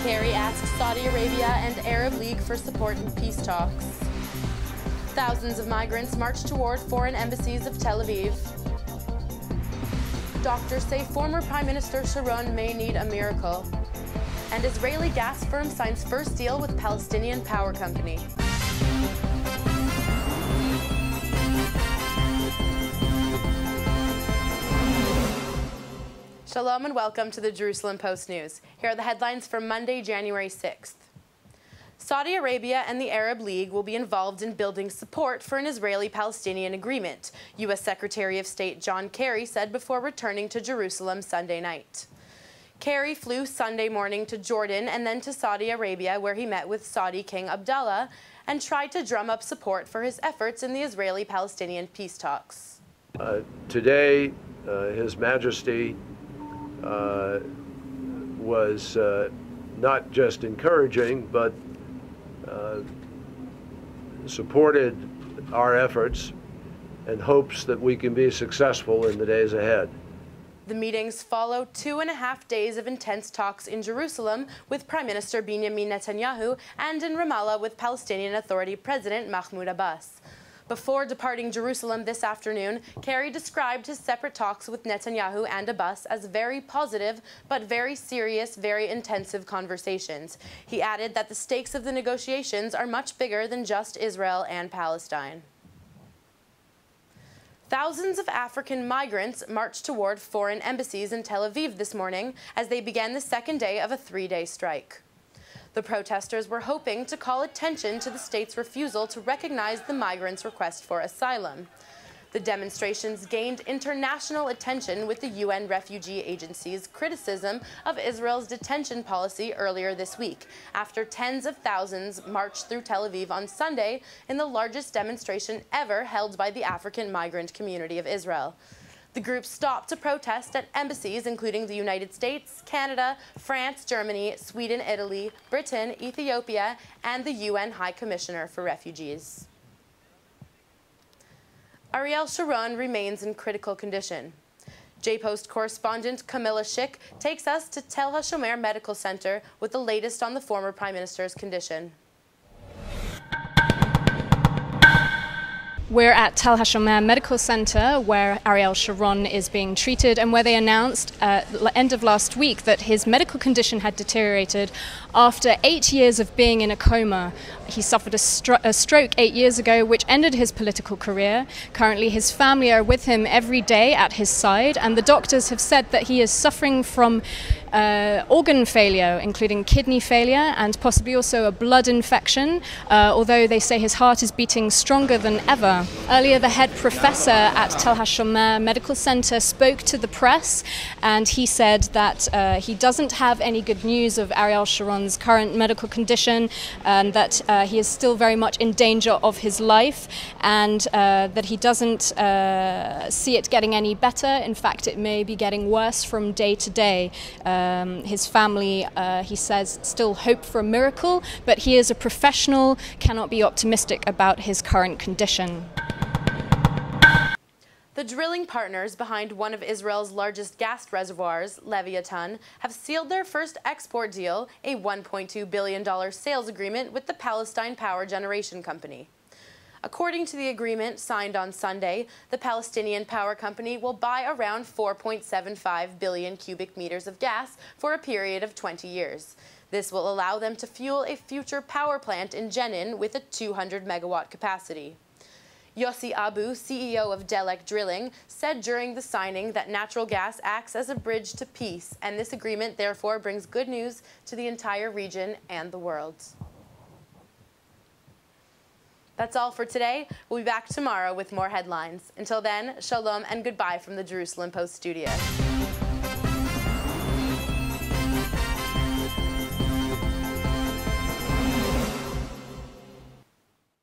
Kerry asks Saudi Arabia and Arab League for support in peace talks. Thousands of migrants march toward foreign embassies of Tel Aviv. Doctors say former Prime Minister Sharon may need a miracle. And Israeli gas firm signs first deal with Palestinian power company. Shalom and welcome to the Jerusalem Post News. Here are the headlines for Monday, January 6th. Saudi Arabia and the Arab League will be involved in building support for an Israeli-Palestinian agreement, U.S. Secretary of State John Kerry said before returning to Jerusalem Sunday night. Kerry flew Sunday morning to Jordan and then to Saudi Arabia, where he met with Saudi King Abdullah and tried to drum up support for his efforts in the Israeli-Palestinian peace talks. Today, His Majesty was not just encouraging, but supported our efforts and hopes that we can be successful in the days ahead. The meetings follow 2.5 days of intense talks in Jerusalem with Prime Minister Benjamin Netanyahu and in Ramallah with Palestinian Authority President Mahmoud Abbas. Before departing Jerusalem this afternoon, Kerry described his separate talks with Netanyahu and Abbas as very positive, but very serious, very intensive conversations. He added that the stakes of the negotiations are much bigger than just Israel and Palestine. Thousands of African migrants marched toward foreign embassies in Tel Aviv this morning as they began the second day of a 3-day strike. The protesters were hoping to call attention to the state's refusal to recognize the migrants' request for asylum. The demonstrations gained international attention with the UN Refugee Agency's criticism of Israel's detention policy earlier this week, after tens of thousands marched through Tel Aviv on Sunday in the largest demonstration ever held by the African migrant community of Israel. The group stopped to protest at embassies including the United States, Canada, France, Germany, Sweden, Italy, Britain, Ethiopia, and the UN High Commissioner for Refugees. Ariel Sharon remains in critical condition. J-Post correspondent Camilla Schick takes us to Tel HaShomer Medical Center with the latest on the former Prime Minister's condition. We're at Tel HaShomer Medical Center, where Ariel Sharon is being treated, and where they announced at the end of last week that his medical condition had deteriorated after 8 years of being in a coma. He suffered a stroke 8 years ago, which ended his political career. Currently, his family are with him every day at his side, and the doctors have said that he is suffering from organ failure, including kidney failure and possibly also a blood infection, although they say his heart is beating stronger than ever. Earlier, the head professor at Tel HaShomer Medical Center spoke to the press, and he said that he doesn't have any good news of Ariel Sharon's current medical condition, and that he is still very much in danger of his life, and that he doesn't see it getting any better. In fact, it may be getting worse from day to day. His family, he says, still hope for a miracle, but he is a professional, cannot be optimistic about his current condition. The drilling partners behind one of Israel's largest gas reservoirs, Leviathan, have sealed their first export deal, a $1.2 billion sales agreement with the Palestine Power Generation Company. According to the agreement signed on Sunday, the Palestinian power company will buy around 4.75 billion cubic meters of gas for a period of 20 years. This will allow them to fuel a future power plant in Jenin with a 200-megawatt capacity. Yossi Abu, CEO of Delek Drilling, said during the signing that natural gas acts as a bridge to peace, and this agreement therefore brings good news to the entire region and the world. That's all for today. We'll be back tomorrow with more headlines. Until then, shalom and goodbye from the Jerusalem Post studio.